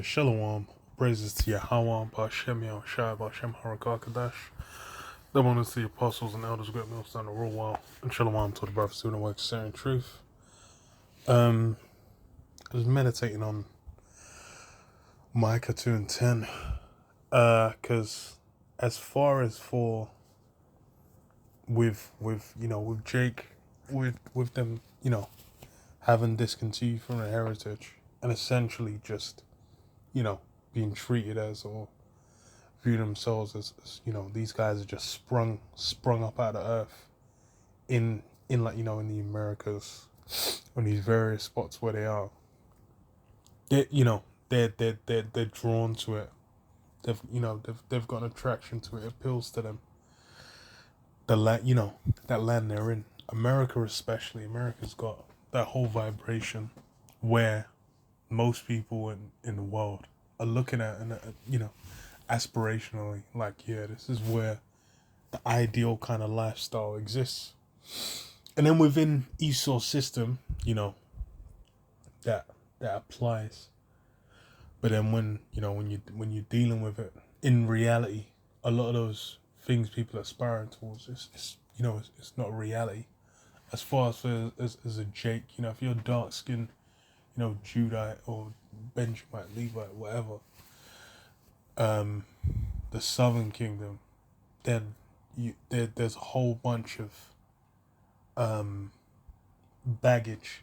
Shalom, praises to Yahweh, Bashem Yahushai, Bashem Harakakadash. The one is the apostles and elders, great mills down the real while, and Shalom to the brothers student work sharing truth. I was meditating on Micah 2 and 10, because as far as for with Jake, with them, having discontinued from their heritage and essentially just, being treated as or view themselves as these guys are just sprung up out of earth in like in the Americas on these various spots where they are. They're drawn to it. They've got an attraction to it. It appeals to them. The land that land they're in. America especially. America's got that whole vibration where most people in the world are looking at and aspirationally, like, yeah, this is where the ideal kind of lifestyle exists. And then within Esau's system, that that applies. But then when you're dealing with it in reality, a lot of those things people are aspiring towards, it's not reality. As far as a Jake, if you're dark skinned, Judite or Benjamite, Levite, whatever, the Southern Kingdom, then there's a whole bunch of baggage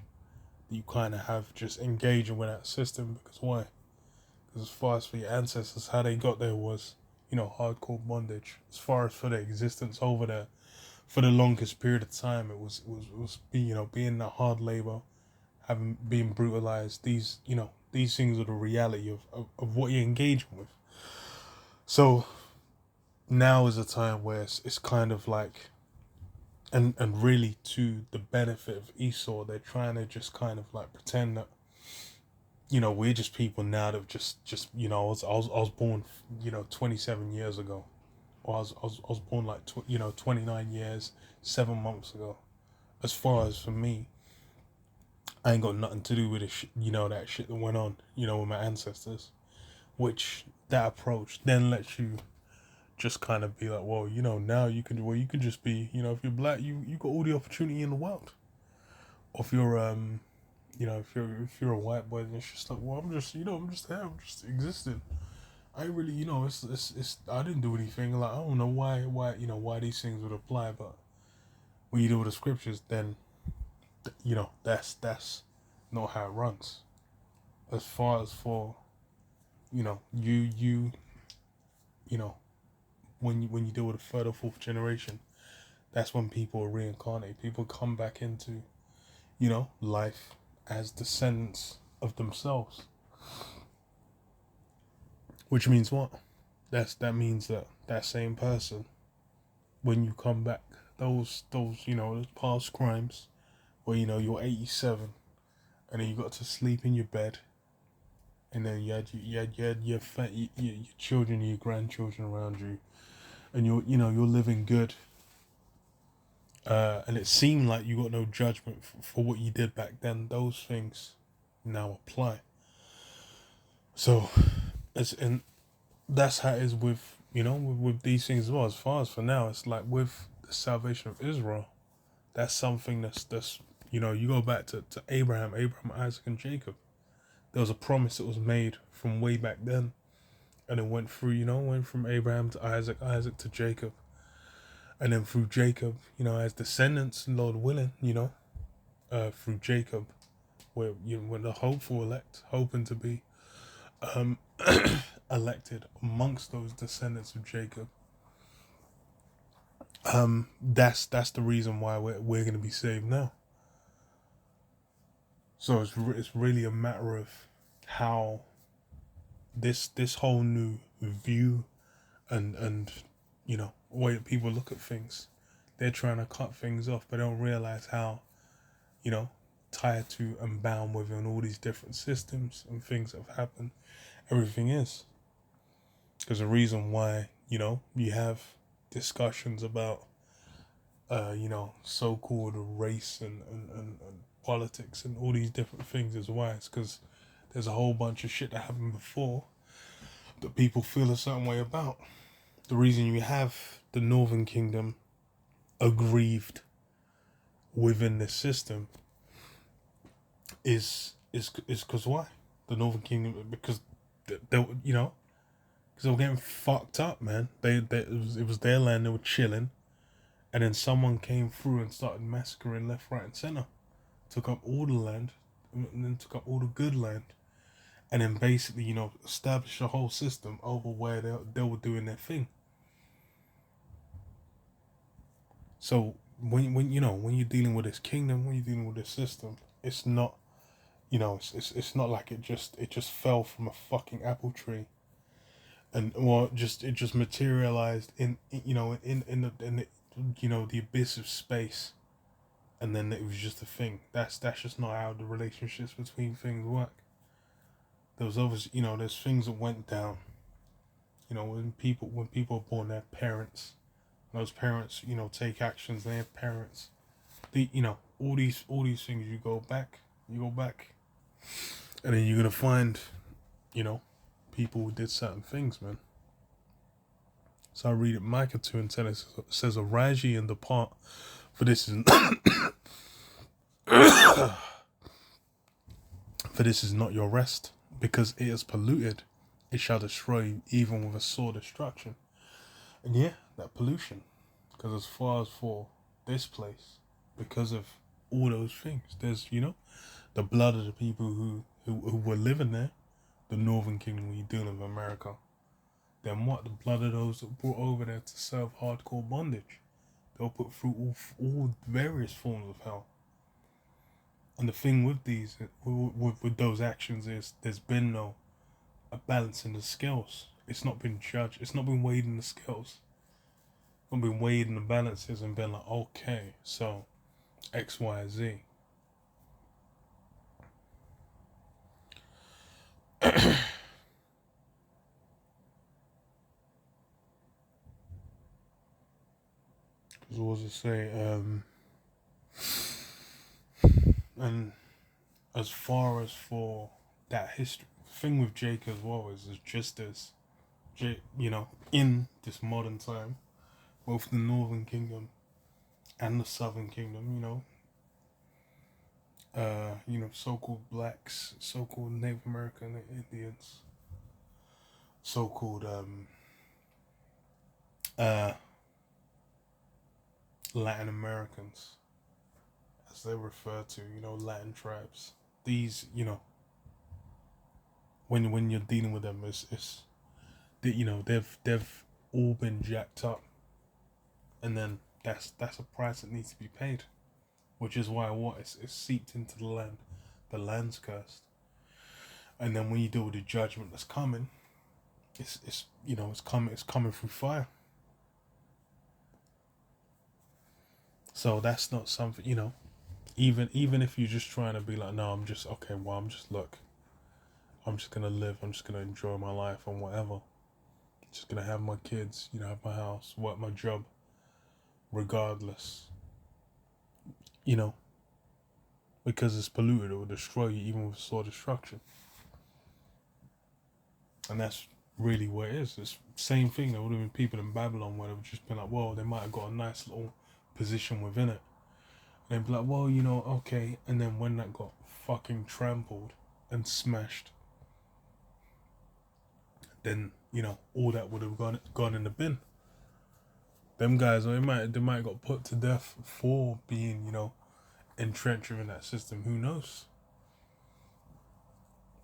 that you kind of have just engaging with that system. Because why? Because as far as for your ancestors, how they got there was, hardcore bondage. As far as for their existence over there, for the longest period of time, it was being that hard labor, having being brutalized. These things are the reality of what you're engaging with. So now is a time where it's kind of like, and really to the benefit of Esau, they're trying to just kind of like pretend that we're just people now that just I was born 27 years ago, or I was born like 29 years 7 months ago. As far as for me, I ain't got nothing to do with that shit that went on with my ancestors, which that approach then lets you just kind of be like, well, now you can just be, if you're black, you got all the opportunity in the world. Or if you're if you're a white boy, then it's just like, well, I'm just here, I'm just existing. I really, it's I didn't do anything. Like, I don't know why these things would apply, but when you do with the scriptures, then that's not how it runs. As far as for you know when you deal with the third or fourth generation, that's when people reincarnate. People come back into life as descendants of themselves. Which means what? That means that same person, when you come back, those past crimes, where you're 87, and then you got to sleep in your bed, and then you had your children, your grandchildren around you, and you're living good. And it seemed like you got no judgment for what you did back then. Those things now apply. So, and that's how it is with with these things as well. As far as for now, it's like with the salvation of Israel, that's something that's you go back to Abraham, Isaac, and Jacob. There was a promise that was made from way back then, and it went through went from Abraham to Isaac, Isaac to Jacob, and then through Jacob, as descendants, Lord willing, through Jacob, where when the hopeful elect, hoping to be um, elected amongst those descendants of Jacob. That's the reason why we're going to be saved now. So it's really a matter of how this whole new view and way that people look at things. They're trying to cut things off, but they don't realize how tied to and bound within all these different systems and things that have happened. Everything is. There's a reason why, you have discussions about, so-called race and politics and all these different things is why. It's because there's a whole bunch of shit that happened before that people feel a certain way about. The reason you have the Northern Kingdom aggrieved within this system is because why? The Northern Kingdom, because they you know, because they were getting fucked up, man. It was their land. They were chilling, and then someone came through and started massacring left, right, and center. Took up all the land, and then took up all the good land, and then basically, established a whole system over where they were doing their thing. So when you're dealing with this kingdom, when you're dealing with this system, it's not, it's not like it just fell from a fucking apple tree, and it just materialized in the abyss of space, and then it was just a thing. That's just not how the relationships between things work. There was obviously, there's things that went down. When people are born, their parents, those parents, take actions. They have parents. All these things. You go back, and then you're gonna find, people who did certain things, man. So I read it, Micah 2 and 10. It says, "Arise ye and depart, for this is for this is not your rest, because it is polluted. It shall destroy you, even with a sore destruction." And yeah, that pollution, because as far as for this place, because of all those things, there's the blood of the people who were living there, the Northern Kingdom. When you're dealing with America, then what? The blood of those that brought over there to serve hardcore bondage. They'll put through all various forms of hell. And the thing with these, with those actions, is there's been no a balance in the scales. It's not been judged. It's not been weighed in the scales. It's not been weighed in the balances and been like, okay, so X, Y, Z. What does it say? And as far as for that history, the thing with Jake as well is just as, in this modern time, both the Northern Kingdom and the Southern Kingdom, so-called blacks, so-called Native American Indians, so-called Latin Americans, as they refer to, Latin tribes. These, when you're dealing with them, it's they've all been jacked up, and then that's a price that needs to be paid, which is why it's seeped into the land. The land's cursed, and then when you deal with the judgment that's coming, it's coming through fire. So that's not something, even if you're just trying to be like, no, I'm just gonna live, I'm just gonna enjoy my life and whatever. Just gonna have my kids, have my house, work my job, regardless. Because it's polluted, it will destroy you even with sore destruction. And that's really what it is. It's the same thing. There would have been people in Babylon where they've just been like, well, they might have got a nice little position within it. And they'd be like, well, okay. And then when that got fucking trampled and smashed, then, all that would have gone in the bin. Them guys, they might have got put to death for being, entrenched in that system. Who knows?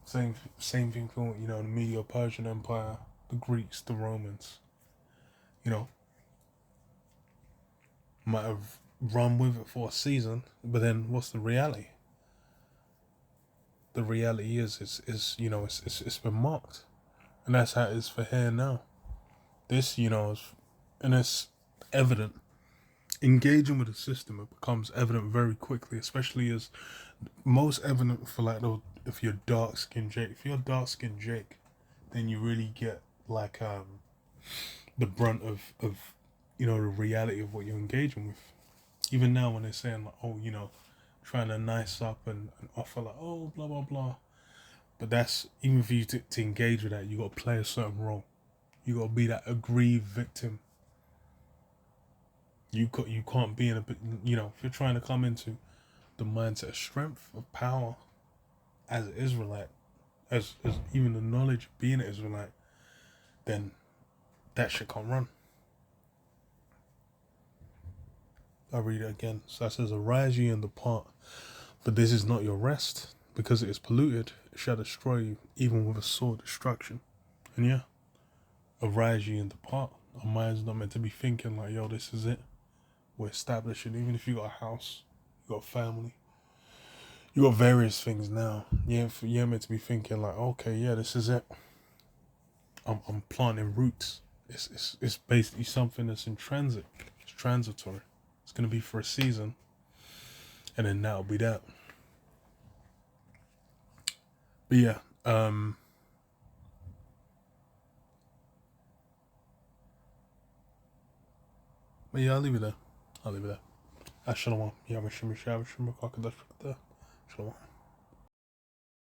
Same thing for, the Medo-Persian Empire, the Greeks, the Romans. Might have run with it for a season, but then what's the reality? The reality is it's been marked, and that's how it is for here now. This, and it's evident. Engaging with the system, it becomes evident very quickly, especially as most evident for like if you're dark skinned Jake. If you're dark skinned Jake, then you really get like the brunt of the reality of what you're engaging with. Even now when they're saying like, oh, trying to nice up and offer like, oh, blah blah blah, But that's, even for you to engage with that, you got to play a certain role. You got to be that aggrieved victim. You can't be in a, if you're trying to come into the mindset of strength, of power, as an Israelite, as even the knowledge of being an Israelite, then that shit can't run. I'll read it again. So that says, arise ye and depart, for this is not your rest, because it is polluted, it shall destroy you, even with a sore destruction. And yeah, arise ye and depart. Our mind's not meant to be thinking like, yo, this is it. We're establishing, even if you got a house, you got a family, you got various things now. You're meant to be thinking like, okay, yeah, this is it. I'm planting roots. It's basically something that's in transit. It's transitory. It's gonna be for a season, and then that'll be that. But yeah, I'll leave it there. Shalom. Shalom.